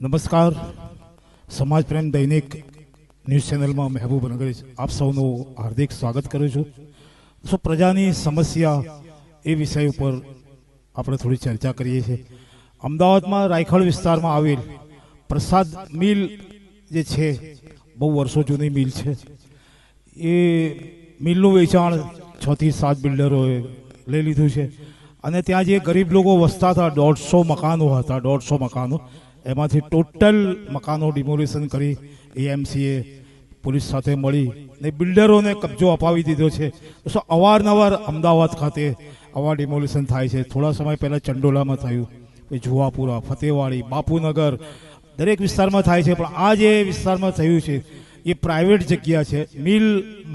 નમસ્કાર. સમાજ પ્રેમ દૈનિક ન્યૂઝ ચેનલમાં મહેબૂબ નગરી આપ સૌનું હાર્દિક સ્વાગત કરું છું. પ્રજાની સમસ્યા એ વિષય ઉપર આપણે થોડી ચર્ચા કરીએ છીએ. અમદાવાદમાં રાયખડ વિસ્તારમાં આવેલ પ્રસાદ મિલ જે છે, બહુ વર્ષો જૂની મિલ છે. એ મિલનું વેચાણ 6 થી 7 બિલ્ડરોએ લઈ લીધું છે. અને ત્યાં જે ગરીબ લોકો વસતા હતા, 150 મકાનો હતા, 150 મકાનો, એમાંથી ટોટલ મકાનો ડિમોલિશન કરી એએમસીએ પોલીસ સાથે મળી ને બિલ્ડરોને કબજો અપાવી દીધો છે. તો અવારનવાર અમદાવાદ ખાતે આવા ડિમોલિશન થાય છે. થોડા સમય પહેલાં ચંડોલામાં થયું, જુવાપુરા, ફતેવાડી, બાપુનગર, દરેક વિસ્તારમાં થાય છે. પણ આ જે વિસ્તારમાં થયું છે એ પ્રાઇવેટ જગ્યા છે, મિલ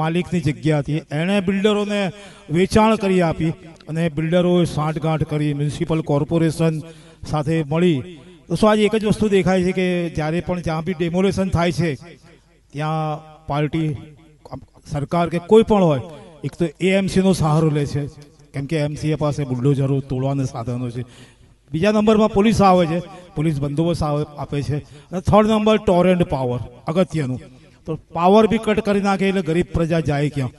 માલિકની જગ્યા હતી. એણે બિલ્ડરોને વેચાણ કરી આપી અને બિલ્ડરોએ સાંઠગાંઠ કરી મ્યુનિસિપલ કોર્પોરેશન સાથે મળી. તો આજે એક જ વસ્તુ દેખાય છે કે જ્યારે પણ જ્યાં બી ડેમોલેશન થાય છે ત્યાં પાર્ટી, સરકાર કે કોઈ પણ હોય, એક તો એએમસીનો સહારો લે છે, કેમ કે એમસીએ પાસે બુલડોઝરો તોડવાના સાધનો છે. બીજા નંબરમાં પોલીસ આવે છે, પોલીસ બંદોબસ્ત આપે છે. અને થર્ડ નંબર ટોરેન્ટ પાવર, અગત્યનું. તો પાવર બી કટ કરી નાખે એટલે ગરીબ પ્રજા જાય ક્યાં?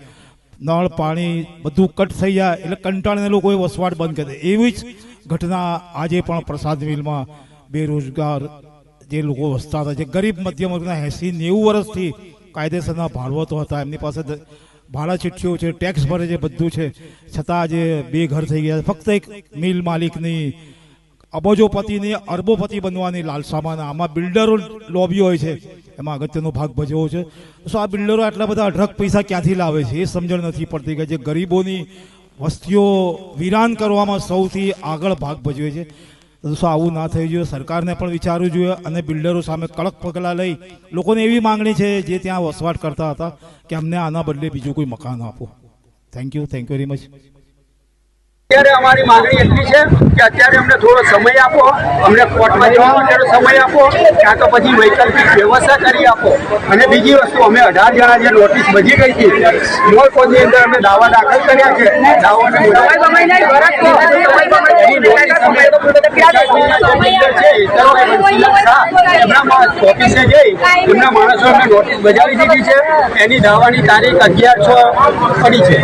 નળ પાણી બધું કટ થઈ જાય એટલે કંટાળીને લોકોએ વસવાટ બંધ કરી દે. એવી જ ઘટના આજે પણ પ્રસાદ મિલમાં બેરોજગાર જે લોકો વસતા હતા, જે ગરીબ મધ્યમ વર્ગના 80-90 વર્ષથી કાયદેસરના ભાડવતો હતા, એમની પાસે ભાડા ચિઠ્ઠીઓ છે, ટેક્સ ભરે છે, બધું છે, છતાં આજે બેઘર થઈ ગયા. ફક્ત એક મિલ માલિકની અબજોપતિની અરબોપતિ બનવાની લાલસામાં આમાં બિલ્ડરો લોબી હોય છે, એમાં અગત્યનો ભાગ ભજવો છે. આ બિલ્ડરો આટલા બધા અઢળક પૈસા ક્યાંથી લાવે છે એ સમજણ નથી પડતી કે જે ગરીબોની વસ્તીઓ વિરાન કરવામાં સૌથી આગળ ભાગ ભજવે છે. આવું ના થવું જોઈએ. સરકારને પણ વિચારવું જોઈએ અને બિલ્ડરો સામે કડક પગલાં લઈ લોકોને એવી માંગણી છે જે ત્યાં વસવાટ કરતા હતા કે અમને આના બદલે બીજું કોઈ મકાન આપો. Thank you very much. અત્યારે અમારી માંગણી એટલી છે કે અત્યારે અમને થોડો સમય આપો, અમને કોર્ટમાં જવા માટેનો સમય આપો, કાં તો પછી વૈકલ્પિક વ્યવસ્થા કરી આપો. અને બીજી વસ્તુ, અમે 18 જણા જે નોટિસ બજી ગઈ હતી, મોલ કોડની અંદર અમે દાવા દાખલ કર્યા છે. ઓફિસે જઈ એમના માણસો અમને નોટિસ બજાવી દીધી છે. એની દાવાની તારીખ 11/6 પડી છે.